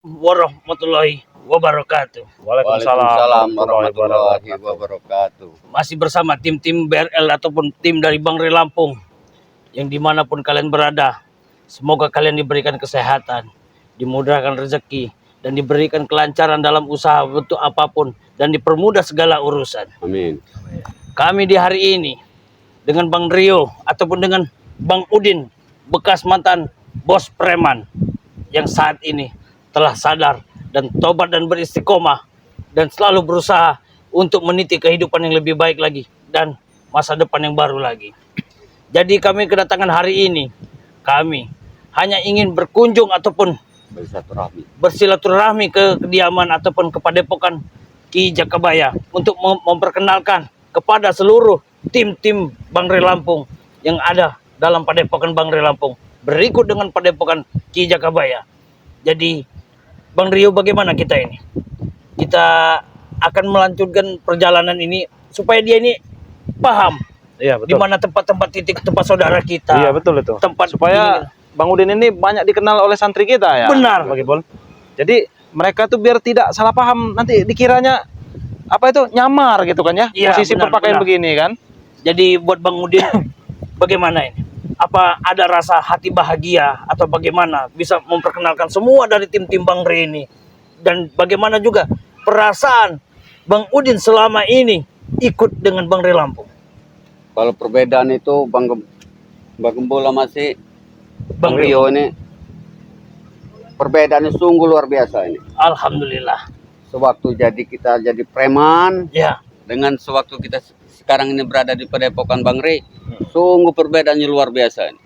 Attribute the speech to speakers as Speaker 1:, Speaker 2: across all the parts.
Speaker 1: Warahmatullahi wabarakatuh.
Speaker 2: Waalaikumsalam warahmatullahi wabarakatuh.
Speaker 1: Masih bersama tim-tim BRL ataupun tim dari Bang Ray Lampung, yang dimanapun kalian berada, semoga kalian diberikan kesehatan, dimudahkan rezeki, dan diberikan kelancaran dalam usaha bentuk apapun, dan dipermudah segala urusan.
Speaker 2: Amin.
Speaker 1: Kami di hari ini dengan Bang Rio ataupun dengan Bang Udin, bekas mantan bos preman, yang saat ini telah sadar dan tobat dan beristiqomah dan selalu berusaha untuk meniti kehidupan yang lebih baik lagi dan masa depan yang baru lagi. Jadi kami kedatangan hari ini, kami hanya ingin berkunjung ataupun bersilaturahmi ke kediaman ataupun ke padepokan Ki Jakabaya untuk memperkenalkan kepada seluruh tim-tim Bang Ray Lampung yang ada dalam padepokan Bang Ray Lampung berikut dengan padepokan Ki Jakabaya. Jadi Bang Rio, bagaimana kita ini? Kita akan melanjutkan perjalanan ini supaya dia ini paham.
Speaker 3: Iya, betul.
Speaker 1: Di mana tempat-tempat titik tempat saudara kita.
Speaker 3: Iya, betul itu.
Speaker 1: Tempat
Speaker 3: supaya
Speaker 1: ini.
Speaker 3: Bang Udin ini banyak dikenal oleh santri kita ya.
Speaker 1: Benar.
Speaker 3: Bagi Bol. Jadi mereka tuh biar tidak salah paham, nanti dikiranya apa itu nyamar gitu kan ya.
Speaker 1: Iya,
Speaker 3: posisi
Speaker 1: benar,
Speaker 3: berpakaian
Speaker 1: benar.
Speaker 3: begini kan.
Speaker 1: Jadi buat Bang Udin bagaimana ini? Apa ada rasa hati bahagia atau bagaimana bisa memperkenalkan semua dari tim-tim Bang Ray ini? Dan bagaimana juga perasaan Bang Udin selama ini ikut dengan Bang Ray Lampung?
Speaker 2: Kalau perbedaan itu Bang Gembula masih
Speaker 1: Bang
Speaker 2: Rio ini perbedaannya sungguh luar biasa ini.
Speaker 1: Alhamdulillah.
Speaker 2: Sewaktu kita jadi preman
Speaker 1: Ya.
Speaker 2: dengan sewaktu kita sekarang ini berada di padepokan Bang Ray, sungguh perbedaannya luar biasa ini.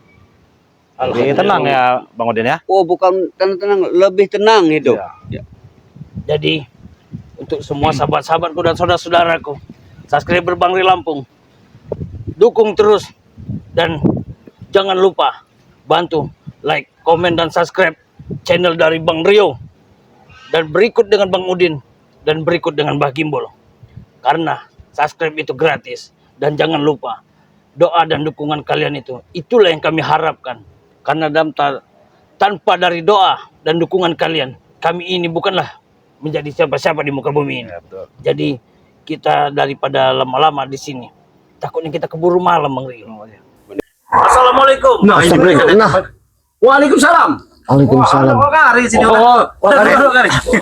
Speaker 3: Lebih tenang ya Bang Udin ya.
Speaker 2: Oh, bukan tenang, lebih tenang hidup.
Speaker 3: Iya.
Speaker 2: Ya.
Speaker 1: Jadi untuk semua sahabat-sahabatku dan saudara-saudaraku, subscriber Bang Ray Lampung, dukung terus dan jangan lupa bantu like, komen dan subscribe channel dari Bang Rio, dan berikut dengan Bang Udin, dan berikut dengan Mbah Gimbol. Karena subscribe itu gratis, dan jangan lupa doa dan dukungan kalian itulah yang kami harapkan. Karena tanpa dari doa dan dukungan kalian, kami ini bukanlah menjadi siapa-siapa di muka bumi ini.
Speaker 3: Ya, betul.
Speaker 1: Jadi kita daripada lama-lama di sini, takutnya kita keburu malam, Bang Rio. Assalamualaikum.
Speaker 4: Waalaikumsalam.
Speaker 5: Waalaikumsalam.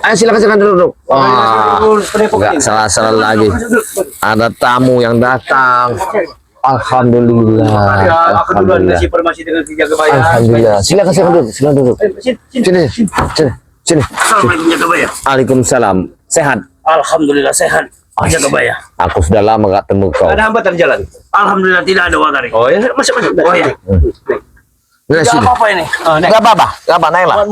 Speaker 5: Ayo silakan duduk. Wah, nggak salah lagi. Ada tamu yang datang. Alhamdulillah. Alhamdulillah. Alhamdulillah. Silakan duduk. Sini.
Speaker 1: Assalamualaikum Jakabaya.
Speaker 5: Waalaikumsalam. Sehat.
Speaker 1: Alhamdulillah sehat. Jakabaya.
Speaker 5: Aku sudah lama gak temu kau.
Speaker 4: Ada hambatan jalan?
Speaker 1: Alhamdulillah tidak ada Wakari.
Speaker 4: Oh ya, masuk.
Speaker 1: Oh ya.
Speaker 5: Nah,
Speaker 1: Tidak
Speaker 5: sini.
Speaker 1: apa-apa ini.
Speaker 5: Gak apa-apa, naiklah.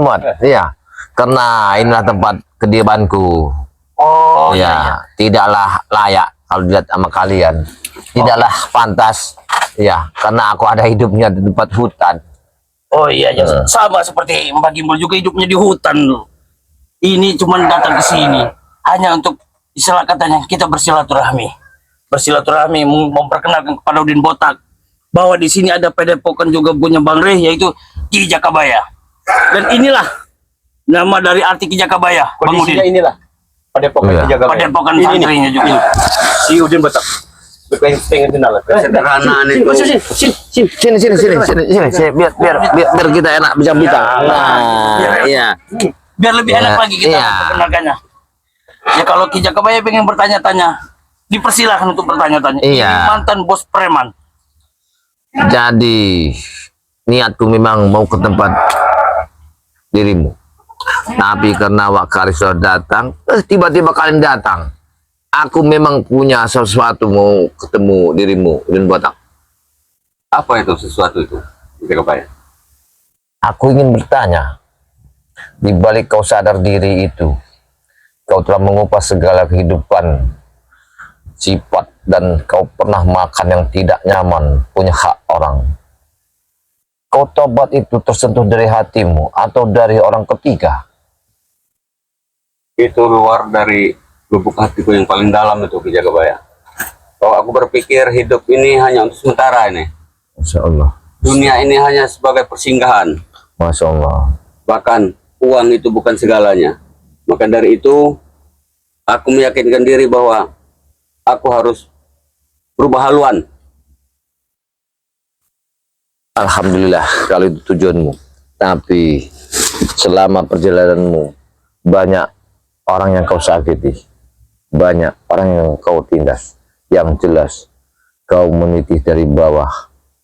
Speaker 1: Muat.
Speaker 5: Iya. Karena inilah tempat kediamanku.
Speaker 1: Oh
Speaker 5: Ya, tidaklah layak kalau dilihat sama kalian. Tidaklah pantas. Ya, karena aku ada hidupnya di tempat hutan.
Speaker 1: Oh iya, sama seperti Mbak Gimbol juga hidupnya di hutan. Ini cuma datang ke sini hanya untuk istilah katanya kita bersilaturahmi. Bersilaturahmi memperkenalkan kepada Udin Botak bahwa di sini ada padepokan juga punya Bang Ray, yaitu Ki Jakabaya. Dan inilah nama dari arti Ki Jakabaya, Bang Udin.
Speaker 4: Kondisinya inilah padepokan
Speaker 5: Iya.
Speaker 4: dijaga.
Speaker 1: Padepokan santrinya juga.
Speaker 4: Si Udin Batak. Pengen kenalan.
Speaker 2: Sederhanaan itu.
Speaker 5: Sini. Biar kita enak bincang-bincang. Nah, iya.
Speaker 1: Biar lebih enak lagi kita
Speaker 5: Iya.
Speaker 1: memperkenalkannya. Ya kalau Ki Jakabaya pengen bertanya-tanya, dipersilahkan untuk bertanya-tanya.
Speaker 5: Iya.
Speaker 1: Ini mantan bos preman.
Speaker 5: Jadi niatku memang mau ke tempat dirimu. Tapi karena Wakari sudah datang, tiba-tiba kalian datang. Aku memang punya sesuatu mau ketemu dirimu, Udin Botak.
Speaker 2: Apa itu sesuatu itu? Jakabaya.
Speaker 5: Aku ingin bertanya, di balik kau sadar diri itu, kau telah mengupas segala kehidupan, sifat, dan kau pernah makan yang tidak nyaman, punya hak orang. Kau tobat itu tersentuh dari hatimu atau dari orang ketiga?
Speaker 2: Itu luar dari lubuk hatiku yang paling dalam itu, Ki Jakabaya. Kalau aku berpikir hidup ini hanya untuk sementara ini.
Speaker 5: Masya Allah.
Speaker 2: Dunia ini hanya sebagai persinggahan.
Speaker 5: Masya Allah.
Speaker 2: Bahkan uang itu bukan segalanya. Maka dari itu, aku meyakinkan diri bahwa aku harus berubah haluan.
Speaker 5: Alhamdulillah kalau itu tujuanmu. Tapi selama perjalananmu banyak orang yang kau sakiti, banyak orang yang kau tindas. Yang jelas kau meniti dari bawah,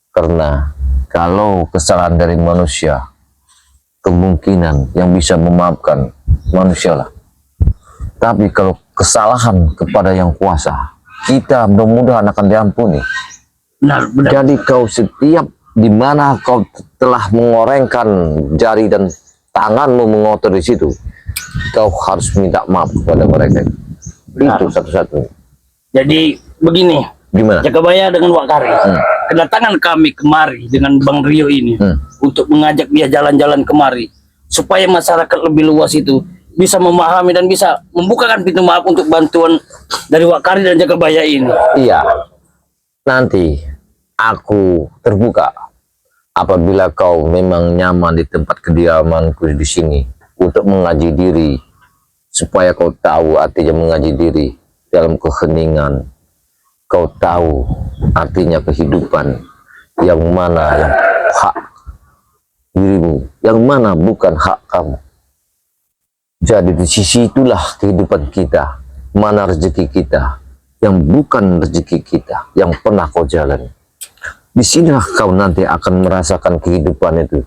Speaker 5: karena kalau kesalahan dari manusia, kemungkinan yang bisa memaafkan manusia lah. Tapi kalau kesalahan kepada yang kuasa, kita mudah-mudahan akan diampuni.
Speaker 1: Benar, benar.
Speaker 5: Jadi kau setiap di mana kau telah mengorengkan jari dan tanganmu mengotor di situ, kau harus minta maaf kepada mereka. Itu satu-satunya.
Speaker 1: Jadi begini,
Speaker 5: Gimana?
Speaker 1: Jakabaya dengan Wak Kari, kedatangan kami kemari dengan Bang Rio ini untuk mengajak dia jalan-jalan kemari supaya masyarakat lebih luas itu bisa memahami dan bisa membukakan pintu maaf untuk bantuan dari Wak Kari dan Jakabaya ini.
Speaker 5: Iya. Nanti aku terbuka apabila kau memang nyaman di tempat kediamanku di sini untuk mengaji diri, supaya kau tahu artinya mengaji diri dalam keheningan. Kau tahu artinya kehidupan, yang mana yang hak dirimu, yang mana bukan hak kamu. Jadi di sisi itulah kehidupan kita, mana rezeki kita, yang bukan rezeki kita, yang pernah kau jalani. Di sinilah kau nanti akan merasakan kehidupan itu.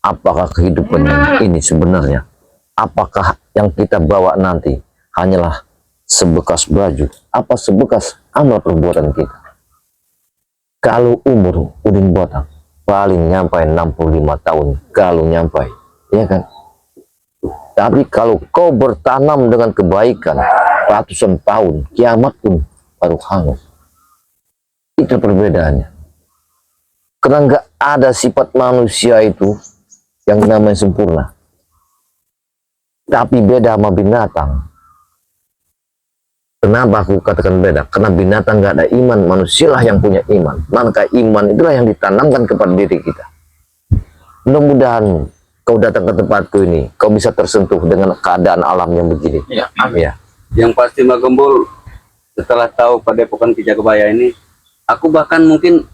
Speaker 5: Apakah kehidupan yang ini sebenarnya? Apakah yang kita bawa nanti hanyalah sebekas baju? Apa sebekas amal perbuatan kita? Kalau umur Udin Botak paling nyampai 65 tahun, kalau nyampai, ya kan? Tapi kalau kau bertanam dengan kebaikan ratusan tahun, kiamat pun baru hangus. Itu perbedaannya. Karena nggak ada sifat manusia itu yang namanya sempurna. Tapi beda sama binatang. Kenapa aku katakan beda? Karena binatang nggak ada iman, manusialah yang punya iman. Maka iman itulah yang ditanamkan kepada diri kita. Mudah-mudahan kau datang ke tempatku ini, kau bisa tersentuh dengan keadaan alam yang begini.
Speaker 1: Ya,
Speaker 5: Ya.
Speaker 2: Yang pasti Mbak Gembul, setelah tahu Padepokan Ki Jakabaya ini, aku bahkan mungkin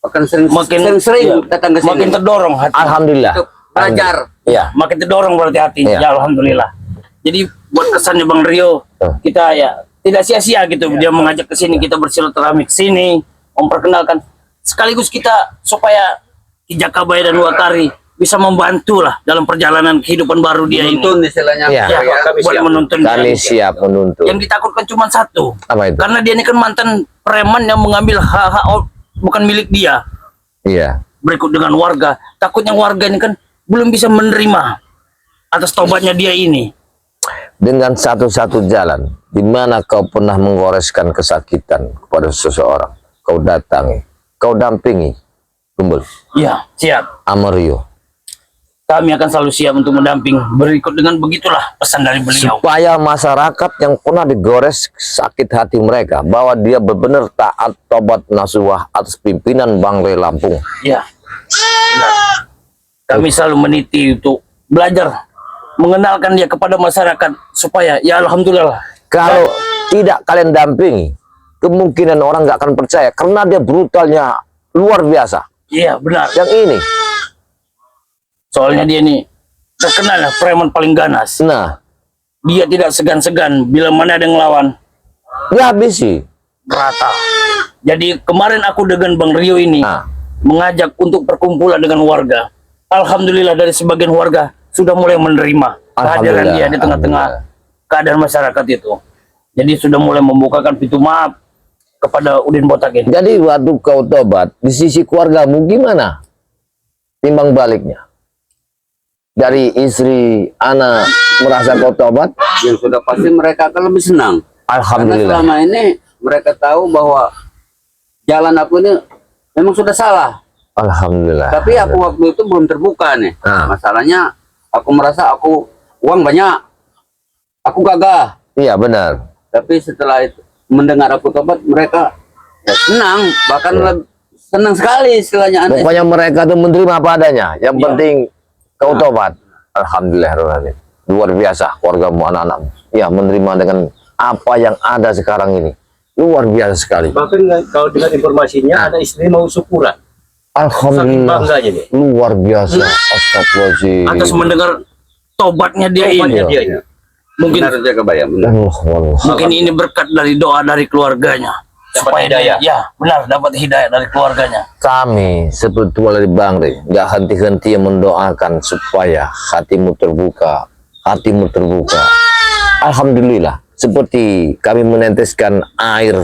Speaker 2: akan sering-sering datang ke sini.
Speaker 1: makin terdorong hati.
Speaker 5: Alhamdulillah.
Speaker 2: Untuk belajar.
Speaker 5: Ya.
Speaker 1: Makin terdorong berarti hatinya.
Speaker 5: Iya.
Speaker 1: Ya alhamdulillah. Jadi buat kesannya Bang Rio, kita ya tidak sia-sia gitu dia mengajak ke sini, kita bersilaturahmi ke sini, memperkenalkan sekaligus kita supaya Ki Jakabaya dan Wak Kari bisa membantu lah dalam perjalanan kehidupan baru dia
Speaker 2: Menuntun
Speaker 1: ini.
Speaker 2: istilahnya.
Speaker 5: Iya.
Speaker 1: Ya, buat menuntun
Speaker 5: Kami
Speaker 1: dia.
Speaker 5: siap menuntut.
Speaker 1: Yang ditakutkan cuma satu.
Speaker 5: Apa itu?
Speaker 1: Karena dia ini kan mantan preman yang mengambil hak-hak bukan milik dia.
Speaker 5: Iya.
Speaker 1: Berikut dengan warga, takutnya warga ini kan belum bisa menerima atas tobatnya dia ini.
Speaker 5: Dengan satu-satu jalan, di mana kau pernah menggoreskan kesakitan kepada seseorang, kau datangi, kau dampingi, Gembul,
Speaker 1: Ya, siap.
Speaker 5: Amario,
Speaker 1: Kami akan selalu siap untuk mendamping. Berikut dengan begitulah pesan dari beliau.
Speaker 5: supaya masyarakat yang pernah digores sakit hati mereka, bahwa dia benar-benar taat tobat nasuhah atas pimpinan Bang Ray Lampung.
Speaker 1: Ya. Benar. Kami selalu meniti untuk belajar mengenalkan dia kepada masyarakat supaya ya alhamdulillah.
Speaker 5: Kalau tidak kalian dampingi, kemungkinan orang nggak akan percaya karena dia brutalnya luar biasa.
Speaker 1: Iya, benar.
Speaker 5: Yang ini,
Speaker 1: Soalnya dia ini terkenal lah preman paling ganas.
Speaker 5: nah,
Speaker 1: Dia tidak segan-segan bila mana ada yang lawan,
Speaker 5: dia habisi.
Speaker 1: rata. Jadi kemarin aku dengan Bang Rio ini
Speaker 5: Nah,
Speaker 1: mengajak untuk perkumpulan dengan warga. Alhamdulillah dari sebagian warga sudah mulai menerima kehadiran dia di tengah-tengah keadaan masyarakat itu. Jadi sudah mulai membukakan pintu maaf kepada Udin Botak ini.
Speaker 5: jadi waktu kau tobat, di sisi keluargamu gimana? Timbang baliknya. Dari istri, anak merasa kau tobat,
Speaker 2: Yang sudah pasti mereka akan lebih senang. Karena
Speaker 5: alhamdulillah.
Speaker 2: selama ini mereka tahu bahwa jalan aku ini memang sudah salah.
Speaker 5: Alhamdulillah.
Speaker 2: Tapi aku waktu itu belum terbuka nih.
Speaker 5: Ah.
Speaker 2: Masalahnya aku merasa aku uang banyak. Aku gagah.
Speaker 5: Iya benar.
Speaker 2: Tapi setelah itu mendengar aku tobat, mereka ya senang, bahkan senang sekali istilahnya. Aneh.
Speaker 5: Pokoknya mereka tuh menerima apa adanya. Yang penting kau tobat. Alhamdulillah, luar biasa keluargamu, anak-anakmu. Ya, menerima dengan apa yang ada sekarang ini. Luar biasa sekali.
Speaker 4: Bahkan kalau dengan informasinya ada istri mau syukuran. Saking
Speaker 5: Alhamdulillah,
Speaker 4: bangganya nih.
Speaker 5: luar biasa. Astagfirullahaladzim.
Speaker 1: Atas mendengar tobatnya dia
Speaker 4: Tobatnya
Speaker 1: ini.
Speaker 4: dia ini.
Speaker 1: Mungkin
Speaker 2: Benar Jagabaya, benar.
Speaker 5: Allah.
Speaker 1: mungkin ini berkat dari doa dari keluarganya.
Speaker 4: Dapat hidayah.
Speaker 1: Ya, benar, dapat hidayah dari keluarganya.
Speaker 5: Kami spiritual dari Bang Rey nggak henti-henti mendoakan supaya hatimu terbuka. Alhamdulillah, seperti kami meneteskan air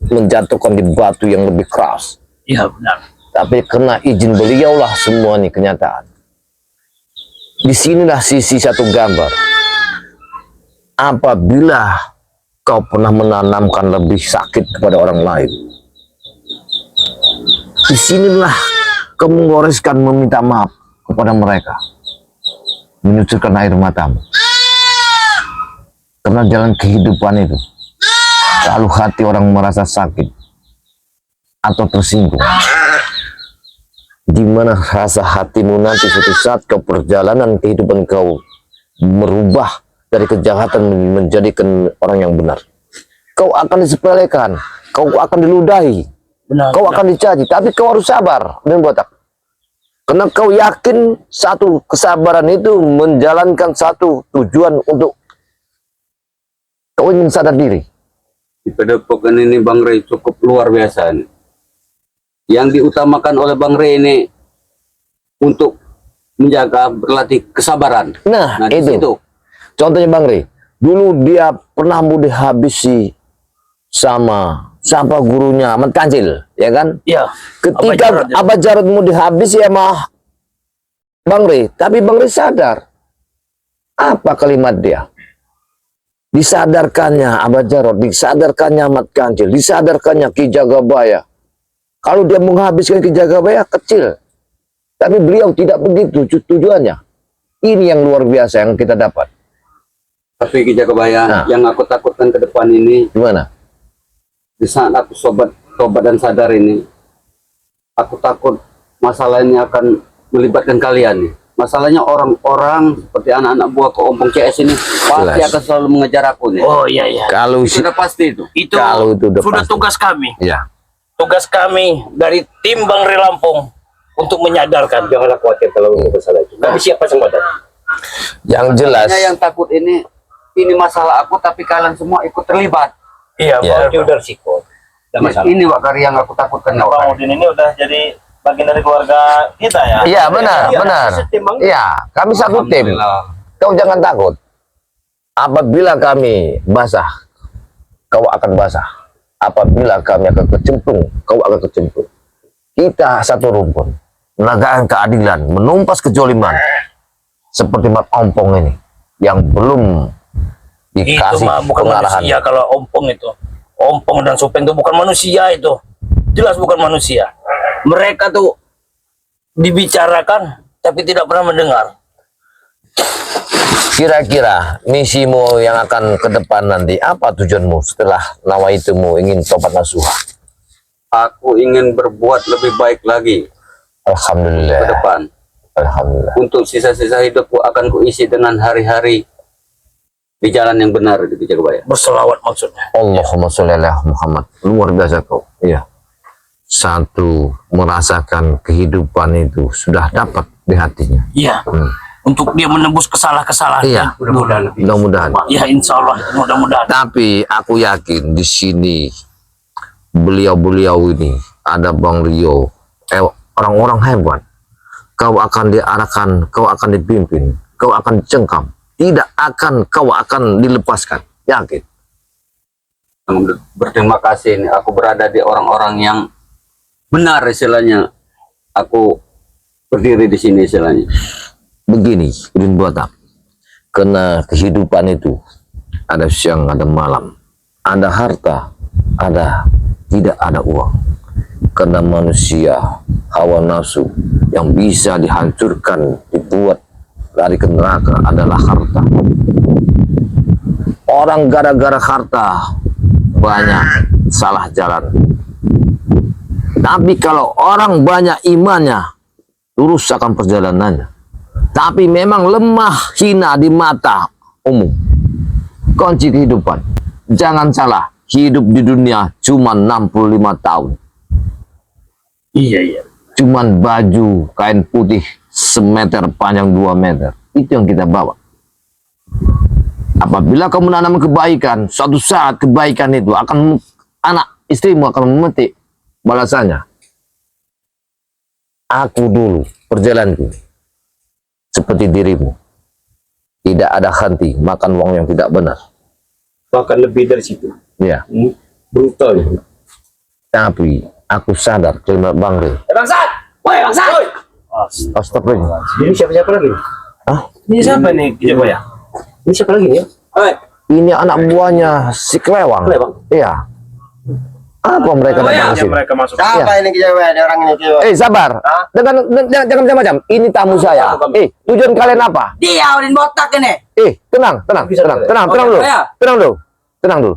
Speaker 5: menjatuhkan di batu yang lebih keras.
Speaker 1: Iya, benar.
Speaker 5: Tapi karena izin beliaulah semua ini kenyataan. Disinilah sisi satu gambar. Apabila kau pernah menanamkan lebih sakit kepada orang lain, disinilah kau menggoreskan meminta maaf kepada mereka, menyucurkan air matamu. Karena jalan kehidupan itu, kalau hati orang merasa sakit atau tersinggung, di mana rasa hatimu nanti suatu saat kau perjalanan kehidupan kau merubah dari kejahatan menjadikan orang yang benar, kau akan disepelekan, kau akan diludahi,
Speaker 1: Benar.
Speaker 5: kau
Speaker 1: benar.
Speaker 5: akan dicaci, tapi kau harus sabar dan botak. Karena kau yakin satu kesabaran itu menjalankan satu tujuan untuk kau ingin sadar diri.
Speaker 2: Di Padepokan ini Bang Rey cukup luar biasa nih. Yang diutamakan oleh Bang Rey ini untuk menjaga berlatih kesabaran.
Speaker 5: Nah,
Speaker 2: di
Speaker 5: itu.
Speaker 2: situ.
Speaker 5: Contohnya Bang Rey, dulu dia pernah mau dihabisi sama gurunya Ahmad Kancil, ya kan?
Speaker 1: Iya.
Speaker 5: Ketika Abah Jarot mau dihabisi sama Bang Rey, tapi Bang Rey sadar. Apa kalimat dia? Disadarkannya Abah Jarot, disadarkannya Ahmad Kancil, disadarkannya Ki Jagabaya. Kalau dia menghabiskan Ki Jagabaya kecil, tapi beliau tidak begitu tujuannya. Ini yang luar biasa yang kita dapat.
Speaker 2: Tapi Ki Jagabaya,
Speaker 5: Nah.
Speaker 2: yang aku takutkan ke depan ini,
Speaker 5: Gimana?
Speaker 2: di saat aku tobat dan sadar ini, aku takut masalah ini akan melibatkan kalian nih. Masalahnya orang-orang seperti anak-anak buah ke Ompong CS ini pasti
Speaker 5: Jelas.
Speaker 2: akan selalu mengejar aku nih.
Speaker 1: Oh iya iya.
Speaker 5: Kalau
Speaker 2: Itu udah pasti itu.
Speaker 1: Itu
Speaker 5: Kalau itu udah
Speaker 1: sudah
Speaker 5: pasti.
Speaker 1: tugas kami.
Speaker 5: ya,
Speaker 1: Tugas kami dari tim Bang Rey Lampung untuk menyadarkan.
Speaker 4: Janganlah khawatir kalau masalah itu. Kami siap pasang badan.
Speaker 5: yang jelas.
Speaker 2: Hanya yang takut ini masalah aku tapi kalian semua ikut terlibat.
Speaker 1: Iya,
Speaker 5: Ya.
Speaker 1: Bang.
Speaker 4: Itu udah risiko. Tidak masalah.
Speaker 2: Ini Wak Kari yang aku takutkan.
Speaker 6: Bang Udin ini udah jadi bagian dari keluarga kita ya.
Speaker 5: Iya benar,
Speaker 4: Iya,
Speaker 5: benar.
Speaker 4: setim, Bang.
Speaker 5: Iya, kami satu tim.
Speaker 2: Alhamdulillah.
Speaker 5: Kau jangan takut. Apabila kami basah, kau akan basah. Apabila kami akan kecemplung, kau akan kecemplung. Kita satu rumpun, menegakkan keadilan, menumpas kejoliman. Seperti Mat Ompong ini, yang belum
Speaker 1: Itu
Speaker 5: dikasih
Speaker 1: mah bukan
Speaker 5: pengarahan.
Speaker 1: manusia kalau ompong itu. Ompong dan Supeng itu bukan manusia itu. Jelas bukan manusia. Mereka tuh dibicarakan tapi tidak pernah mendengar.
Speaker 5: Kira-kira misimu yang akan ke depan nanti, apa tujuanmu setelah nawaitumu ingin tobat nasuha?
Speaker 2: Aku ingin berbuat lebih baik lagi ke
Speaker 5: Alhamdulillah.
Speaker 2: depan.
Speaker 5: Alhamdulillah.
Speaker 2: Untuk sisa-sisa hidupku akan kuisi dengan hari-hari di jalan yang benar di Jagabaya.
Speaker 1: Berselawat maksudnya.
Speaker 5: Allahumma sholli ala Muhammad. Luar biasa kau. Iya. Satu, merasakan kehidupan itu sudah dapat di hatinya.
Speaker 1: Iya. Untuk dia menebus kesalahan-kesalahan.
Speaker 5: Iya.
Speaker 4: Mudah-mudahan lebih.
Speaker 5: Mudah-mudahan.
Speaker 1: Ya insya Allah. Mudah-mudahan.
Speaker 5: Tapi aku yakin di sini beliau-beliau ini ada Bang Rio, orang-orang hebat. Kau akan diarahkan, kau akan dipimpin, kau akan dicengkam. Tidak akan, kau akan dilepaskan. Yakin.
Speaker 2: Berterima kasih nih, aku berada di orang-orang yang benar istilahnya. Aku berdiri di sini istilahnya.
Speaker 5: Begini, Udin Batak. Karena kehidupan itu ada siang, ada malam, ada harta, tidak ada uang. Karena manusia hawa nafsu yang bisa dihancurkan, dibuat dari ke neraka adalah harta. Orang gara-gara harta banyak salah jalan. Tapi kalau orang banyak imannya, lurus akan perjalanannya. tapi memang lemah, hina di mata umum. Kunci kehidupan. Jangan salah, hidup di dunia cuma 65 tahun.
Speaker 1: Iya.
Speaker 5: Cuman baju kain putih semeter panjang 2 meter. Itu yang kita bawa. Apabila kamu menanam kebaikan, suatu saat kebaikan itu akan anak istrimu akan memetik balasannya. Aku dulu perjalananku seperti dirimu. Tidak ada henti makan uang yang tidak benar.
Speaker 4: Bahkan lebih dari situ.
Speaker 5: Ya.
Speaker 4: Brutal.
Speaker 5: Tapi aku sadar kalimat Bang Rey.
Speaker 4: Bangsat! Woi, bangsat!
Speaker 5: Astagfirullah.
Speaker 4: Ini siapa lagi?
Speaker 5: Hah?
Speaker 4: Ini siapa nih, Kijang ya? Ini siapa lagi nih?
Speaker 5: Ini anak buahnya si Klewang.
Speaker 4: Klewang?
Speaker 5: Iya. Apa mereka datang ke sini?
Speaker 6: Mereka masuk.
Speaker 4: Siapa ini Kijang ada orang ini?
Speaker 5: Sabar. Jangan macam-macam. Ini tamu saya. Tujuan kalian apa?
Speaker 7: Dia udah botak ini.
Speaker 5: Tenang dulu. Tenang dulu.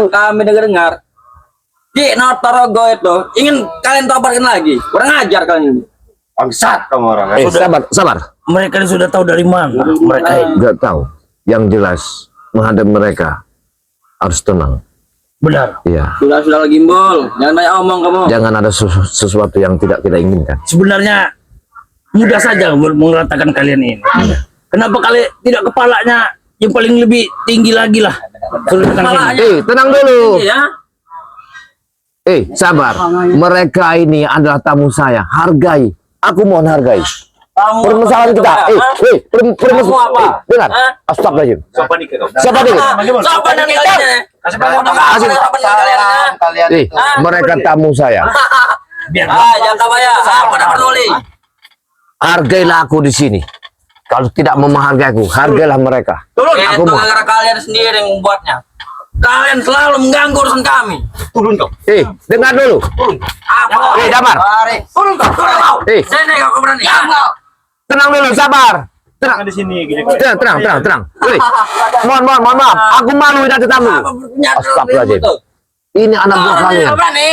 Speaker 7: Kami dengar di Notorogo itu ingin kalian tobatkan lagi. Kurang ajar kalian ini.
Speaker 4: Bangsat kamu orang.
Speaker 5: Sabar.
Speaker 1: Mereka ini sudah tahu dari mana mereka ini.
Speaker 5: Gak tahu. Yang jelas menghadap mereka harus tenang.
Speaker 1: Benar.
Speaker 5: Iya.
Speaker 7: Sudah lagi gimbal. Jangan banyak omong kamu.
Speaker 5: Jangan ada sesuatu yang tidak kita inginkan.
Speaker 1: Sebenarnya mudah saja mengatakan kalian ini. Kenapa kalian tidak kepalanya yang paling lebih tinggi lagi lah?
Speaker 5: Tenang dulu.
Speaker 7: Ya.
Speaker 5: Sabar. Mereka ini adalah tamu saya. Hargai. Aku mohon hargai. Permasalahan kita. Permasalahan. Dengar. Astagfirullahaladzim.
Speaker 6: Siapa nih kau?
Speaker 5: Siapa dia?
Speaker 7: Siapa yang kalian?
Speaker 5: Mereka tamu saya.
Speaker 7: Jangan kabaya. Apa nak peduli?
Speaker 5: Hargailah aku di sini. Kalau tidak menghargai aku, hargailah mereka.
Speaker 7: Turun.
Speaker 5: Aku mau.
Speaker 7: Gara-gara kalian sendiri yang membuatnya. Kalian selalu mengganggu urusan kami.
Speaker 4: Turun kau.
Speaker 5: Dengar dulu.
Speaker 7: Apa?
Speaker 5: Damar.
Speaker 7: Turun kau. Turun kau. Sini kau berani.
Speaker 5: Tenang dulu, sabar. Tenang.
Speaker 6: Di sini.
Speaker 5: Tenang. Mohon maaf. Aku malu dengan tamu. Astagfirullahaladzim. Ini anak buah kalian.
Speaker 7: Berani.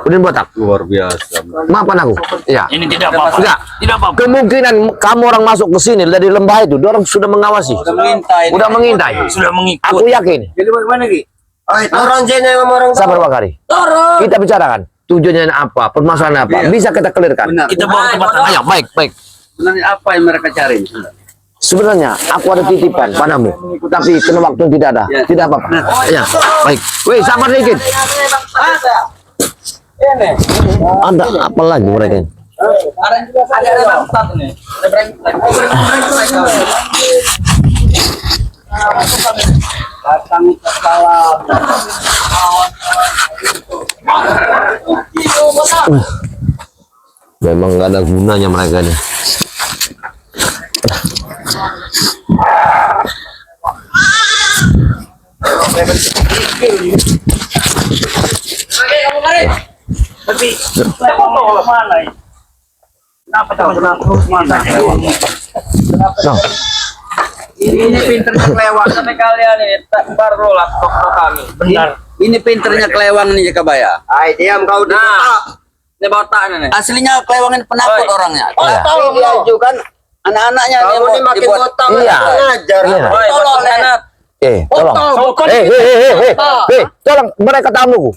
Speaker 5: Udah botak.
Speaker 2: Luar biasa.
Speaker 5: Maafkan aku. Ya.
Speaker 1: Ini tidak apa-apa.
Speaker 5: Tidak apa-apa. Kemungkinan kamu orang masuk ke sini dari lembah itu, orang sudah mengawasi. Udah mengintai.
Speaker 1: Sudah mengikut.
Speaker 5: Aku yakin.
Speaker 4: Jadi bagaimana lagi? Turun sini sama orang.
Speaker 5: Sabar Bakari.
Speaker 7: Turun.
Speaker 5: Kita bicarakan. Tujuannya apa? Permasalahan apa? Bisa kita clearkan.
Speaker 1: Kita bawa ke tempat tenang.
Speaker 5: Ayo, baik.
Speaker 2: Sebenarnya apa yang mereka cari?
Speaker 5: Sebenarnya aku ada titipan padamu, tapi kena waktu tidak ada. Tidak apa-apa. Ya, baik. Wih, sabar dikit.
Speaker 7: Ini.
Speaker 5: Ada apa lagi mereka?
Speaker 7: Ada bangsat ini. Ada brengsek.
Speaker 5: Memang nggak ada gunanya mereka ini.
Speaker 6: Tapi saya mau tahu mana ini. Kenapa terus mana?
Speaker 7: Ini pinternya kelewat sampai kalian ini baru laptop kami.
Speaker 1: Benar.
Speaker 7: Ini pinternya kelewang nih Kabaya.
Speaker 4: Ay, diam kau di
Speaker 7: Ini botak nih. Aslinya kelewang ini penakut orangnya.
Speaker 5: Iya.
Speaker 7: Dia juga anak-anaknya
Speaker 4: Kau ini makin botak.
Speaker 5: Iya.
Speaker 4: Ngajar.
Speaker 5: Iya.
Speaker 7: Tolong anak.
Speaker 5: Tolong. Tolong mereka tamuku.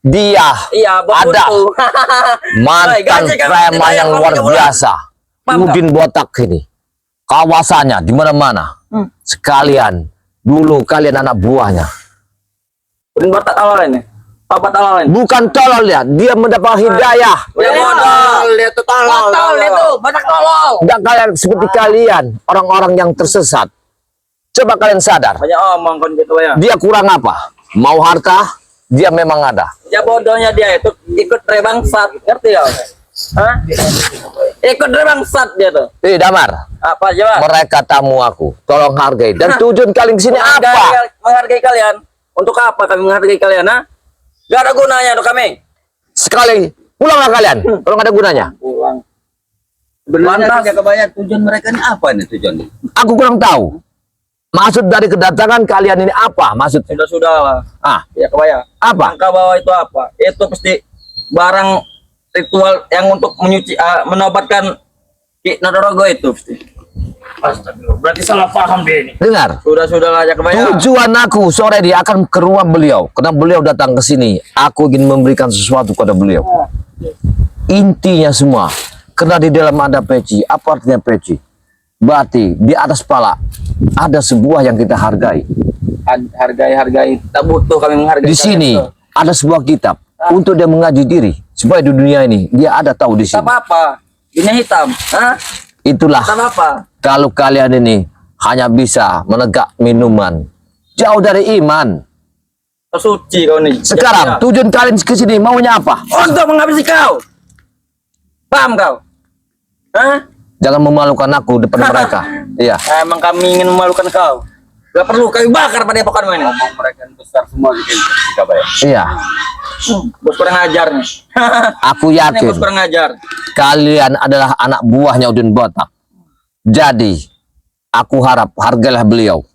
Speaker 5: Dia
Speaker 7: Iya,
Speaker 5: ada
Speaker 7: betul.
Speaker 5: mantan preman yang luar biasa. Mungkin botak ini. Kawasannya di mana-mana. Sekalian dulu kalian anak buahnya.
Speaker 7: Udah botak awal ini. Bapak tolol ini.
Speaker 5: Bukan tolol ya, dia mendapat hidayah.
Speaker 7: Ya bodoh.
Speaker 4: Dia tuh tolol.
Speaker 7: Tolol itu, banyak tolol.
Speaker 5: Dan kalian seperti kalian, orang-orang yang tersesat. Coba kalian sadar,
Speaker 7: Banyak omong kan gitu ya.
Speaker 5: dia kurang apa? Mau harta, dia memang ada.
Speaker 7: Ya bodohnya dia itu ikut rebangsat, ngerti ya? Hah? Ikut rebangsat dia tuh.
Speaker 5: Damar,
Speaker 7: Apa coba?
Speaker 5: mereka tamu aku. Tolong hargai. Dan tujuan kalian kesini apa?
Speaker 7: Menghargai kalian. Untuk apa kami menghargai kalian, ha? Gak ada gunanya untuk kami.
Speaker 5: Sekali, pulanglah kalian. Kalau nggak ada gunanya.
Speaker 7: Pulang.
Speaker 2: Sebenarnya tidak kebayang tujuan mereka ini apa nih tujuannya?
Speaker 5: Aku kurang tahu. Maksud dari kedatangan kalian ini apa? Maksudnya?
Speaker 7: Sudah lah. Ya kebayang.
Speaker 5: Apa?
Speaker 7: Angka bawah itu apa? Itu pasti barang ritual yang untuk menyuci, menobatkan Ki Notorogo itu.
Speaker 6: Astagfirullah. Berarti salah paham dia ini.
Speaker 5: Dengar.
Speaker 7: Sudah aja kebayang.
Speaker 5: Tujuan aku sore ini akan ke rumah beliau. Karena beliau datang ke sini. Aku ingin memberikan sesuatu kepada beliau. Intinya semua. Karena di dalam ada peci. Apa artinya peci? Berarti di atas pala ada sebuah yang kita hargai.
Speaker 7: Hargai. Tak butuh kami menghargai.
Speaker 5: Di sini ada sebuah kitab untuk dia mengaji diri. Supaya di dunia ini dia ada tahu di
Speaker 7: Tak
Speaker 5: sini.
Speaker 7: apa-apa. Dunia hitam. Hah?
Speaker 5: Itulah.
Speaker 7: Tak apa-apa.
Speaker 5: Kalau kalian ini hanya bisa menegak minuman, jauh dari iman.
Speaker 7: Kau suci kau nih.
Speaker 5: Sekarang
Speaker 7: Ya.
Speaker 5: tujuan kalian ke sini maunya apa?
Speaker 7: Untuk menghabisi kau. Paham kau? Hah?
Speaker 5: Jangan memalukan aku depan mereka. Iya.
Speaker 7: Emang kami ingin memalukan kau. Gak perlu kami bakar pada epokan ini.
Speaker 2: Ngomong mereka yang besar semua bikin Surabaya.
Speaker 5: Iya.
Speaker 7: Bos kurang ajar nih.
Speaker 5: Aku
Speaker 7: Ini
Speaker 5: yakin
Speaker 7: bos kurang ajar.
Speaker 5: kalian adalah anak buahnya Udin Botak. Jadi aku harap hargailah beliau.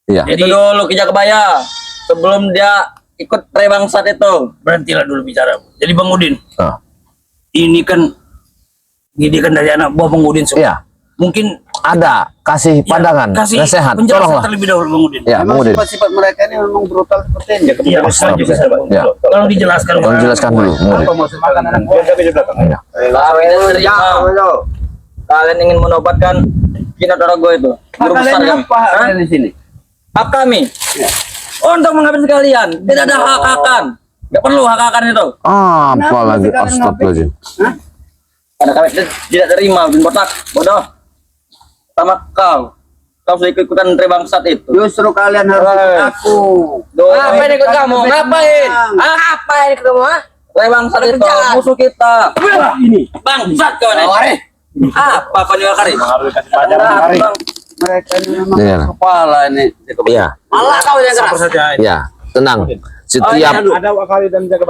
Speaker 5: Iya.
Speaker 7: Itu dulu Kijak Kebaya. Sebelum dia ikut Rebangsat itu.
Speaker 6: Berhentilah dulu bicara. Jadi Bang Udin,
Speaker 5: Ah,
Speaker 6: ini kan didikan dari anak buah Bang Udin semua.
Speaker 5: Iya.
Speaker 6: Mungkin
Speaker 5: Ada kasih
Speaker 6: ya,
Speaker 5: pandangan,
Speaker 6: kasih
Speaker 5: nasihat,
Speaker 6: penjelasan
Speaker 5: tolonglah.
Speaker 6: terlebih dahulu Bang Udin.
Speaker 5: Ya,
Speaker 2: Memang
Speaker 5: Udin.
Speaker 2: sifat-sifat mereka ini memang brutal seperti ini.
Speaker 6: Iya,
Speaker 5: Ya.
Speaker 6: Tolong dijelaskan.
Speaker 5: Tolong jelaskan dulu, Udin.
Speaker 2: Apa maksud anak buah?
Speaker 5: Iya.
Speaker 7: Kalian ingin menobatkan Ki Notorogo itu. Guru besar
Speaker 2: Kalian
Speaker 7: kami.
Speaker 2: apa
Speaker 7: Hah?
Speaker 2: ada di sini?
Speaker 7: Hak kami. Untuk menghabisi kalian. Tidak ada hak-hakan. Gak perlu hak-hakan itu.
Speaker 5: Apa lagi? Astagfirullahaladzim.
Speaker 7: Karena kami tidak terima Udin Botak. Bodoh. Sama kau. Kau sudah ikut-ikutan Rebangsat itu.
Speaker 2: Justru kalian harus ikut aku.
Speaker 7: Ngapain ikut kamu? Ngapain? Ngapain ikut kamu? Rebangsat itu musuh kita.
Speaker 6: Ini.
Speaker 7: Bangsat kau nih. Apa kau nyuruh kari?
Speaker 2: Mereka ini memang
Speaker 5: Iya.
Speaker 2: kepala ini.
Speaker 5: Iya.
Speaker 7: Allah kau yang keras.
Speaker 5: Ya, tenang. Setiap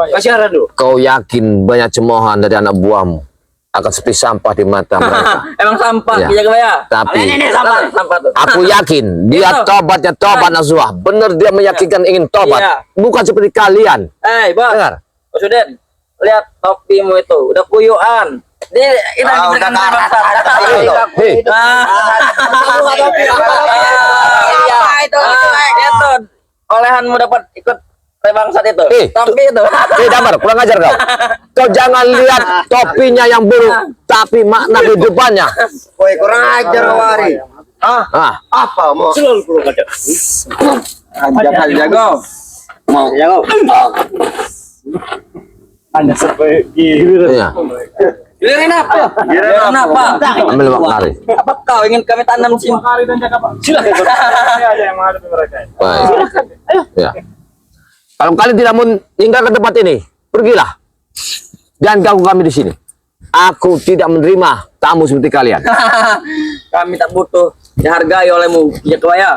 Speaker 7: Kasih arah dulu.
Speaker 5: kau yakin banyak cemoohan dari anak buahmu akan seperti sampah di mata mereka.
Speaker 7: Emang sampah,
Speaker 5: Iya.
Speaker 7: Kijak Kebaya.
Speaker 5: Tapi
Speaker 7: Ini sampah tuh.
Speaker 5: aku yakin dia
Speaker 7: Itu.
Speaker 5: tobatnya tobat nasuha. Bener dia meyakinkan ingin tobat.
Speaker 7: Iya.
Speaker 5: Bukan seperti kalian.
Speaker 7: Bos.
Speaker 5: Dengar.
Speaker 7: Bos Udin, lihat topimu itu, udah kuyuan. Ini kita diberikan Rebangsat.
Speaker 5: Hei,
Speaker 7: Apa itu? Itu olehanmu dapat ikut Rebangsat itu. Topi itu.
Speaker 5: Damar, kurang ajar kau. Kau jangan lihat topinya yang buruk, tapi makna kehidupannya.
Speaker 2: Woi, kurang ajar Wari. Apa mau?
Speaker 6: Selalu kurang ajar.
Speaker 7: Jangan jago.
Speaker 2: Mau?
Speaker 5: Iya.
Speaker 7: Gilirin apa? Gilirin apa?
Speaker 5: Ambil maknari.
Speaker 7: Apa kau ingin kami tanam di sini?
Speaker 6: Silakan.
Speaker 5: Baik. Ya. Kalau kalian tidak mau tinggal ke tempat ini, pergilah. Jangan ganggu kami di sini. Aku tidak menerima tamu seperti kalian.
Speaker 7: Kami tak butuh dihargai olehmu, Kijak Kebaya.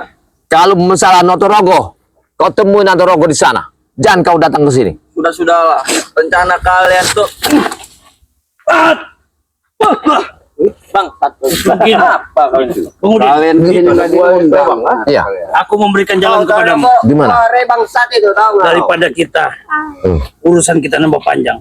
Speaker 5: Kalau masalah Notorogo, kau temui Notorogo di sana. Jangan kau datang ke sini.
Speaker 7: Sudah-sudahlah. Rencana kalian tuh. Bang,
Speaker 6: Mungkin.
Speaker 7: apa kau ini?
Speaker 6: Bang Udin,
Speaker 2: Kalian di sini nggak diundang.
Speaker 5: Iya.
Speaker 6: aku memberikan jalan kepadamu.
Speaker 5: Di mana?
Speaker 2: Rebangsat itu tahu nggak?
Speaker 6: Daripada kita urusan kita nambah panjang,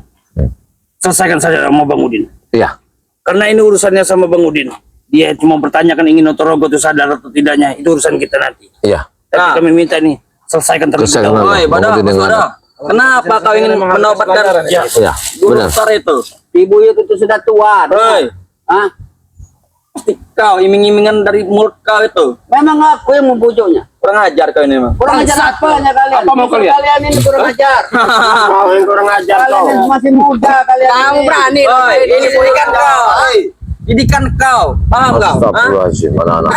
Speaker 6: selesaikan saja sama Bang Udin.
Speaker 5: Iya.
Speaker 6: Karena ini urusannya sama Bang Udin. Dia cuma bertanyakan ingin Notorogo itu sadar atau tidaknya, itu urusan kita nanti.
Speaker 5: Iya.
Speaker 6: Tapi
Speaker 7: Nah.
Speaker 6: kami minta nih selesaikan terlebih
Speaker 5: Selesaikan
Speaker 6: dahulu.
Speaker 5: dulu.
Speaker 7: Oi,
Speaker 5: Bang Udin dengan-
Speaker 7: Bodoh. Kenapa kau ingin menobatkan
Speaker 6: Ya,
Speaker 5: Iya.
Speaker 7: guru
Speaker 5: Benar.
Speaker 7: besar itu?
Speaker 2: Ibu itu sudah tua.
Speaker 7: Hei,
Speaker 2: Hah?
Speaker 7: pasti kau iming-imingan dari mulut kau itu.
Speaker 2: Memang aku yang membujuknya.
Speaker 7: Kurang ajar kau ini mah.
Speaker 2: Kurang ajar apanya kalian?
Speaker 4: Apa mau kalian?
Speaker 2: Kalian ini kurang ajar.
Speaker 4: Kau yang kurang ajar
Speaker 2: Kalian
Speaker 4: kau.
Speaker 2: ini masih muda kalian. Kamu berani.
Speaker 7: Oi, ini didikan kau. Didikan kau. Paham kau? Hah?
Speaker 5: Astagfirullahaladzim, anak-anak.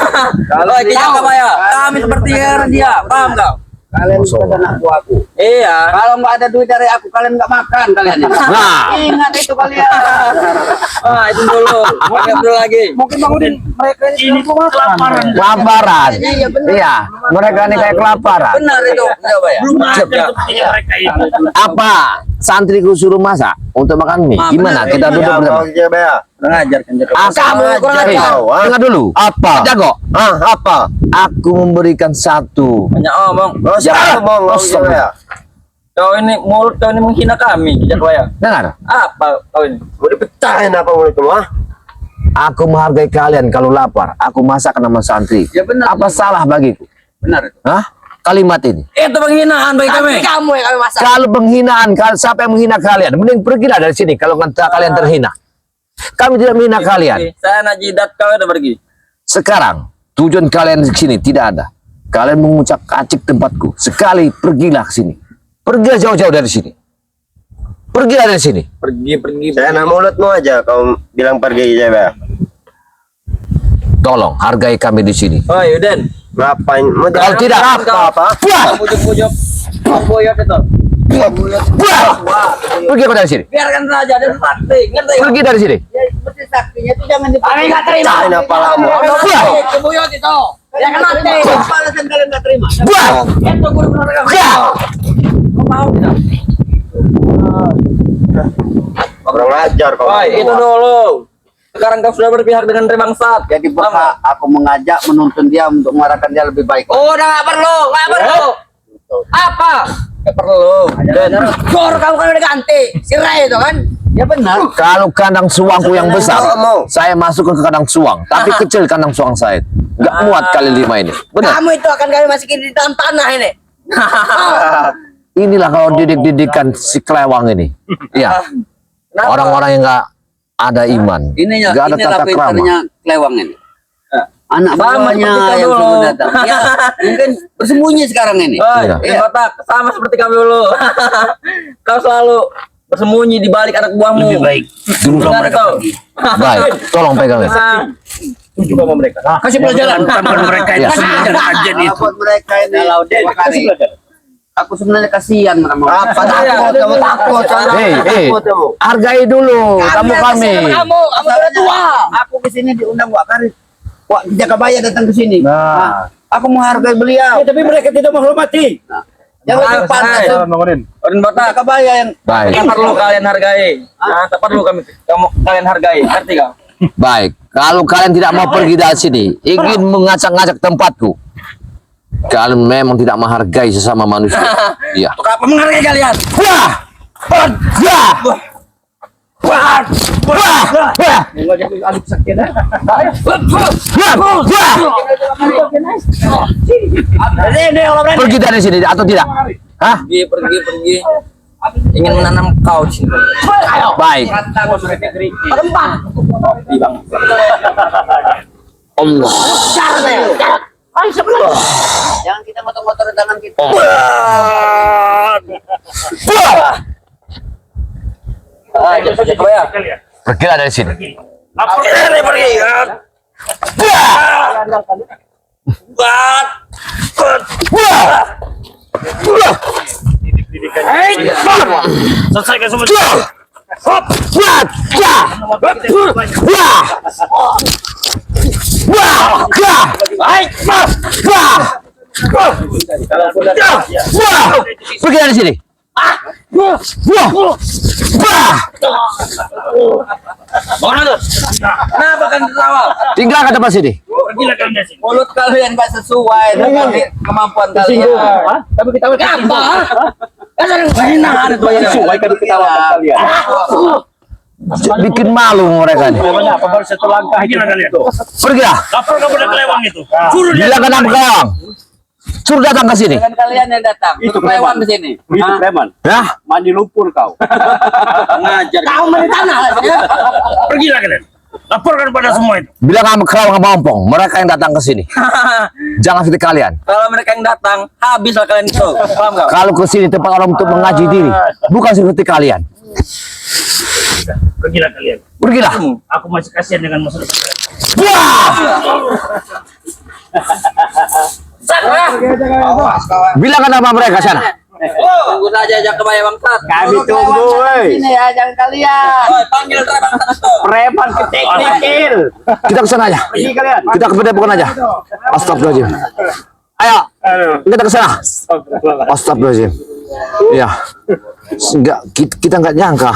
Speaker 7: Oi, Kijak Kebaya. Kami seperti dia. Paham kau?
Speaker 2: Kalian bukan anak buahku.
Speaker 7: Iya.
Speaker 2: Kalau nggak ada duit dari aku, kalian nggak makan kalian ini.
Speaker 5: Nah.
Speaker 2: Ingat itu kalian.
Speaker 7: Ah, itu dulu. Ingat dulu lagi.
Speaker 6: mungkin Bang Udin, mereka ini kelaparan.
Speaker 5: Kelaparan.
Speaker 2: Iya, benar.
Speaker 5: Iya. Mereka ini kayak kelaparan.
Speaker 7: Benar itu. Coba ya.
Speaker 6: Belum ada seperti mereka itu.
Speaker 5: Apa? Santriku suruh masak untuk makan mie. Gimana? Kita duduk bersama.
Speaker 7: Kurang ajar kan Kijak Kebaya.
Speaker 5: Kamu kurang ajar. Dengar dulu. Apa? Jago. Apa? Aku memberikan satu.
Speaker 7: Banyak omong. Kau ini mulut kau ini menghina kami, Kijak Kebaya.
Speaker 5: Dengar.
Speaker 7: Apa kau ini?
Speaker 4: Mau dipecahin apa mulut kamu?
Speaker 5: Aku menghargai kalian kalau lapar. Aku masak nama santri.
Speaker 2: Ya benar.
Speaker 5: Apa salah bagiku?
Speaker 2: Benar itu.
Speaker 5: Hah? Kalimat ini.
Speaker 7: Itu penghinaan bagi kami.
Speaker 8: Kamu yang kami masak.
Speaker 5: Kalau penghinaan, siapa yang menghina kalian? Mending pergilah dari sini kalau kalian terhina. Kami tidak menghina kalian.
Speaker 7: Saya nak jidat kau udah pergi.
Speaker 5: Sekarang tujuan kalian di sini tidak ada. Kalian mengucap acik tempatku. Sekali pergilah ke sini. Pergilah jauh-jauh dari sini. Pergilah dari sini.
Speaker 7: Pergi.
Speaker 4: Saya nak mulutmu aja kau bilang pergi aja, Bang.
Speaker 5: Tolong hargai kami di sini.
Speaker 7: Oh, Yuden.
Speaker 4: Ngapain? Mau
Speaker 5: Kalau tidak
Speaker 4: apa?
Speaker 5: buah,
Speaker 7: Pujuk-pujuk. Boyot itu.
Speaker 5: buah. Pergi kau dari sini.
Speaker 7: Biarkan saja dia sakti. Ngerti?
Speaker 5: Pergi dari sini.
Speaker 8: Seperti saktinya itu jangan
Speaker 6: Kami nggak terima.
Speaker 4: Cain apa lamu?
Speaker 7: Boyot itu. Ya kan nanti.
Speaker 8: Apa alasan kalian nggak terima?
Speaker 5: Buah.
Speaker 7: Itu guru benar kamu.
Speaker 5: Buah.
Speaker 7: Kau mau tidak?
Speaker 4: Kurang ajar kau.
Speaker 7: Woi, itu dulu. Sekarang kau sudah berpihak dengan Tribangsat.
Speaker 2: Jadi berhak aku mengajak menuntun dia untuk mengarahkan dia lebih baik.
Speaker 7: Oh, udah nggak perlu. Apa? Nggak perlu.
Speaker 8: Gor kamu kan udah ganti. Si Ray itu kan.
Speaker 2: Ya benar.
Speaker 5: Kalau kandang suangku yang besar,
Speaker 4: Mau.
Speaker 5: saya masuk ke kandang suang. Tapi kecil kandang suang saya. Nggak muat kali 5 ini. Benar.
Speaker 8: Kamu itu akan kami masukin di dalam tanah ini.
Speaker 5: Inilah kalau didik-didikan si kelewang ini. Iya. Orang-orang yang nggak ada iman.
Speaker 2: Inilah
Speaker 5: Nggak ada
Speaker 2: inilah
Speaker 5: tata krama.
Speaker 2: pintarnya kelewang ini. Anak
Speaker 7: Sama
Speaker 2: buahnya
Speaker 7: seperti kau
Speaker 2: yang
Speaker 7: dulu.
Speaker 2: suruh datang. Ya, mungkin bersembunyi sekarang ini.
Speaker 7: Woi,
Speaker 5: Iya.
Speaker 7: Bin Botak, sama seperti kami dulu. Kau selalu bersembunyi di balik anak buahmu.
Speaker 6: Lebih baik.
Speaker 5: Dulu
Speaker 7: Dengar
Speaker 6: mereka
Speaker 7: itu.
Speaker 6: pergi.
Speaker 5: baik. Tolong pegang ya.
Speaker 4: Setuju sama mereka.
Speaker 6: Kasih pelajaran. Bukan mereka itu
Speaker 5: Iya.
Speaker 6: semua kajian itu.
Speaker 2: Buat mereka ini.
Speaker 4: Kasih pelajaran.
Speaker 2: Aku sebenarnya kasihan sama
Speaker 4: Apa takut? Kamu takut?
Speaker 5: Hei, hargai dulu tamu kami.
Speaker 8: Kamu udah tua.
Speaker 2: Aku ke sini diundang Wak Karit. Wak Jakabaya datang ke sini. Nah, aku menghargai beliau.
Speaker 4: Tapi mereka tidak menghormati.
Speaker 2: Yang lebih pantas
Speaker 7: Bin Botak,
Speaker 2: Jakabaya yang
Speaker 5: Baik,
Speaker 7: tak perlu kalian hargai. Nah, tak perlu kalian hargai. Ngerti kau?
Speaker 5: baik. Kalau kalian tidak mau pergi dari sini, ingin mengacak-ngacak tempatku, kalian memang tidak menghargai sesama manusia. Iya.
Speaker 7: Untuk apa menghargai kalian?
Speaker 5: Wah! Wah! Wah! Wah! Wah! Pergi dari sini atau tidak? Hah?
Speaker 7: Pergi. Ingin menanam kau sini.
Speaker 5: Baik. Allah.
Speaker 2: jangan kita motor-motor tangan kita.
Speaker 5: Pergilah dari sini.
Speaker 6: Pergi. Selesaikan semua.
Speaker 5: Pergi dari sini.
Speaker 7: Kenapa kan tertawa?
Speaker 5: Tinggalkan tempat sini.
Speaker 6: Pergilah kalian dari sini.
Speaker 2: Mulut kalian gak sesuai dengan kemampuan kalian.
Speaker 4: Tapi kita
Speaker 7: Apa? Kan ada penghinaan itu ya.
Speaker 4: sesuai kan ketawa kalian.
Speaker 5: Bikin malu mereka nih.
Speaker 4: Namanya apa baru satu langkah
Speaker 6: Pergilah kalian.
Speaker 5: Pergilah.
Speaker 6: Lapor kepada kelewang itu. Suruh dia.
Speaker 5: Bilang ke nama kelewang. Suruh datang ke sini.
Speaker 2: Dengan kalian yang datang. Itu kelewang di sini.
Speaker 4: Itu preman.
Speaker 5: Ya.
Speaker 4: Mandi lumpur kau.
Speaker 7: Ngajar.
Speaker 8: Kau main tanah lah.
Speaker 6: Pergilah kalian. Laporkan pada semua itu.
Speaker 5: Bilang sama kelewang Bompong. Mereka yang datang ke sini. Jangan seperti kalian.
Speaker 7: Kalau mereka yang datang, habislah kalian itu. Paham kau?
Speaker 5: Kalau ke sini tempat orang untuk mengaji diri. Bukan seperti kalian.
Speaker 6: Pergilah kalian.
Speaker 5: Pergilah.
Speaker 6: Aku masih kasihan dengan masalah kalian.
Speaker 5: Wah! Bilang ke nama mereka sana.
Speaker 7: Tunggu saja Jakabaya Bangsat.
Speaker 4: Kami tunggu, woi.
Speaker 2: Ini ya, jangan kalian.
Speaker 7: Oi, panggil Tribangsat itu.
Speaker 4: Preman kecil.
Speaker 5: Kita ke sana aja.
Speaker 4: Pergi kalian.
Speaker 5: Kita ke Padepokan aja. Astagfirullahaladzim. Ayo. Kita ke sana. Astagfirullahaladzim. Iya. Enggak, kita nggak nyangka.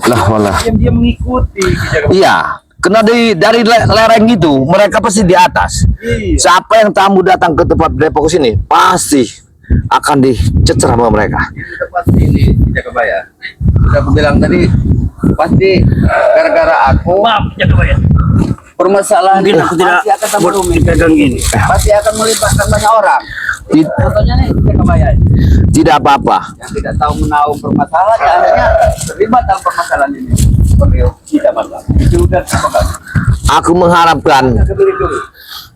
Speaker 5: Lah, malah.
Speaker 4: Dia mengikuti.
Speaker 5: Iya. Karena dari lereng itu mereka pasti di atas. Siapa yang tamu datang ke tempat depok sini pasti akan dicecer sama mereka.
Speaker 2: Kita pasti ini Jakabaya. Sudah aku bilang tadi pasti gara-gara aku
Speaker 1: Maaf, Jakabaya.
Speaker 2: permasalahan
Speaker 1: Mungkin aku tidak
Speaker 2: pasti akan sama
Speaker 1: buat
Speaker 2: rumit.
Speaker 1: dipegang gini.
Speaker 2: Pasti akan melibatkan banyak orang. Contohnya nih Jakabaya
Speaker 5: Tidak apa-apa.
Speaker 2: yang tidak tahu menahu permasalahan ya akhirnya terlibat dalam permasalahan ini. Tidak masalah. Itu udah cukup.
Speaker 5: Aku mengharapkan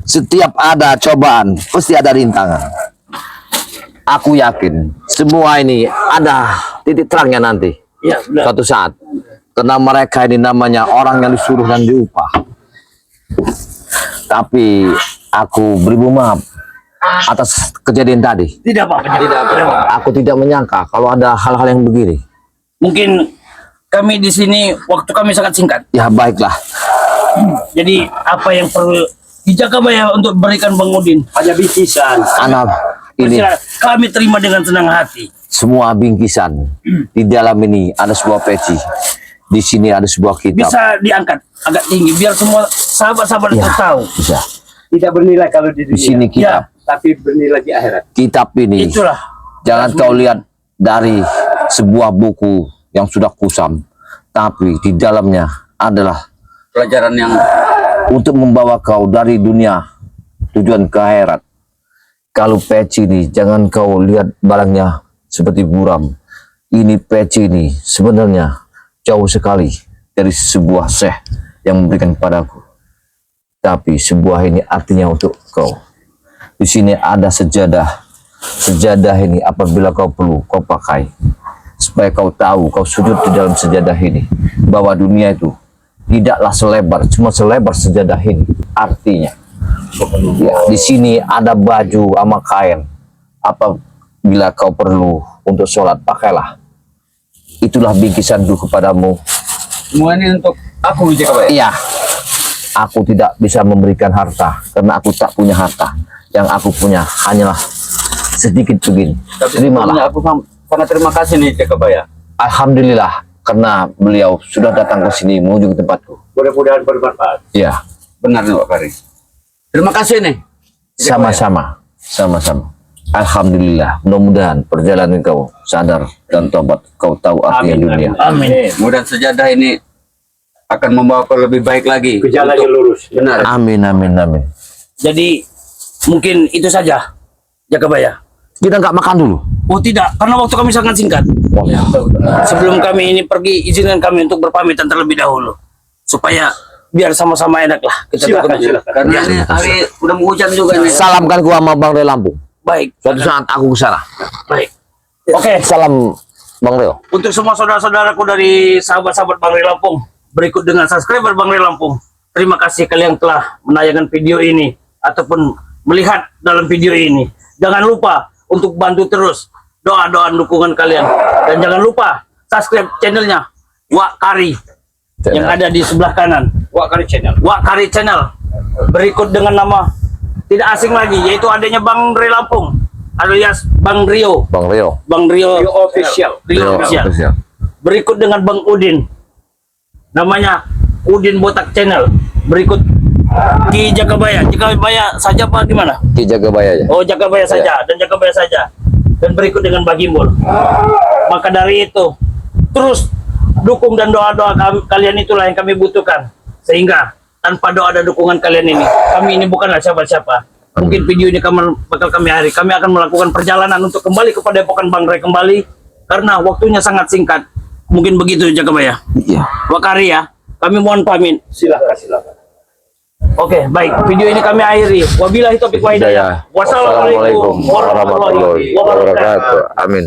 Speaker 5: setiap ada cobaan pasti ada rintangan. Aku yakin semua ini ada titik terangnya nanti
Speaker 1: Ya, benar.
Speaker 5: suatu saat. Karena mereka ini namanya orang yang disuruh dan diupah. Tapi aku beribu maaf atas kejadian tadi.
Speaker 1: Tidak apa-apa. Tidak apa-apa.
Speaker 5: Aku tidak menyangka kalau ada hal-hal yang begini.
Speaker 1: Mungkin kami di sini waktu kami sangat singkat.
Speaker 5: Ya baiklah.
Speaker 1: Jadi apa yang perlu dijaga Baya untuk berikan Bang Udin?
Speaker 4: Hanya bingkisan.
Speaker 5: Anak ini
Speaker 1: Persilakan. Kami terima dengan senang hati.
Speaker 5: semua bingkisan. Di dalam ini ada sebuah peci. Di sini ada sebuah kitab.
Speaker 1: Bisa diangkat agak tinggi biar semua sahabat-sahabat itu tahu.
Speaker 5: Bisa.
Speaker 4: Tidak bernilai kalau di
Speaker 5: Di
Speaker 4: dunia.
Speaker 5: sini kitab.
Speaker 4: Tapi bernilai di akhirat.
Speaker 5: Kitab ini
Speaker 1: Itulah.
Speaker 5: jangan kau lihat dari sebuah buku yang sudah kusam, tapi di dalamnya adalah
Speaker 2: Pelajaran yang
Speaker 5: untuk membawa kau dari dunia tujuan ke akhirat. Kalau peci ini jangan kau lihat barangnya seperti buram. Ini peci ini sebenarnya jauh sekali dari sebuah syekh yang memberikan kepadaku. Tapi sebuah ini artinya untuk kau. Di sini ada sejadah. Sejadah ini apabila kau perlu kau pakai. Supaya kau tahu kau sujud di dalam sejadah ini. Bahwa dunia itu tidaklah selebar, cuma selebar sejadah ini. Artinya, ya, di sini ada baju sama kain. Apabila kau perlu untuk sholat, pakailah. Itulah bingkisanku kepadamu.
Speaker 2: semua ini untuk aku Jakabaya.
Speaker 5: Iya, aku tidak bisa memberikan harta karena aku tak punya harta. Yang aku punya hanyalah sedikit begini.
Speaker 2: Tapi
Speaker 5: Terimalah.
Speaker 2: sebelumnya aku sangat terima kasih nih Jakabaya.
Speaker 5: Alhamdulillah karena beliau sudah datang ke sini menuju ke tempatku.
Speaker 4: Mudah-mudahan bermanfaat.
Speaker 5: Iya,
Speaker 2: Benar nih Pak Kari. Terima kasih nih.
Speaker 5: sama-sama, sama-sama. Alhamdulillah. Mudah-mudahan perjalanan kau sadar dan tobat. Kau tahu arti dunia.
Speaker 1: Amin.
Speaker 2: Mudah sejadah ini akan membawa kau lebih baik lagi.
Speaker 4: Ke jalan yang lurus.
Speaker 2: Benar.
Speaker 5: Amin, amin, amin.
Speaker 1: Jadi mungkin itu saja Jakabaya.
Speaker 5: Kita nggak makan dulu.
Speaker 1: Oh tidak, karena waktu kami sangat singkat. Sebelum kami ini pergi, izinkan kami untuk berpamitan terlebih dahulu. Supaya biar sama-sama enak lah. Kita
Speaker 4: Silakan,
Speaker 1: berkenan.
Speaker 4: silakan.
Speaker 2: Karena ini hari udah mau hujan juga nih.
Speaker 5: Salamkan gua sama Bang Reo Lampung.
Speaker 1: Baik,
Speaker 5: Suatu saat aku ke sana.
Speaker 1: baik. Oke,
Speaker 5: Salam Bang Reo.
Speaker 1: untuk semua saudara-saudaraku dari sahabat-sahabat Bang Reo Lampung, berikut dengan subscriber Bang Reo Lampung. Terima kasih kalian telah menayangkan video ini ataupun melihat dalam video ini. Jangan lupa untuk bantu terus doa-doa dukungan kalian. Dan jangan lupa subscribe channelnya Wak Kari yang ada di sebelah kanan.
Speaker 4: Wak Kari Channel.
Speaker 1: Wak Kari Channel. Berikut dengan nama tidak asing lagi, yaitu adanya Bang Reo Lampung alias Bang Rio.
Speaker 5: Bang Reo.
Speaker 1: Bang Rio,
Speaker 4: Rio Official.
Speaker 1: Rio Official. Berikut dengan Bang Udin. Namanya Udin Botak Channel. Berikut Ki Jakabaya. Jakabaya saja apa gimana?
Speaker 5: Ki Jakabaya aja.
Speaker 1: Oh, Jakabaya saja dan Jakabaya saja. Dan berikut dengan Bagimbol. Maka dari itu, terus dukung dan doa-doa kalian itulah yang kami butuhkan. Sehingga tanpa doa dan dukungan kalian ini, kami ini bukanlah siapa-siapa. Mungkin video ini bakal kami hari. Kami akan melakukan perjalanan untuk kembali kepada Padepokan Bang Rey kembali. Karena waktunya sangat singkat. Mungkin begitu Jakabaya.
Speaker 5: Iya.
Speaker 1: Wakari ya. Kami mohon pamit.
Speaker 4: Silakan, silakan.
Speaker 1: Oke, baik. Video ini kami akhiri. Wabillahi taufiq wa hidayah. Wassalamualaikum warahmatullahi wabarakatuh.
Speaker 5: Amin.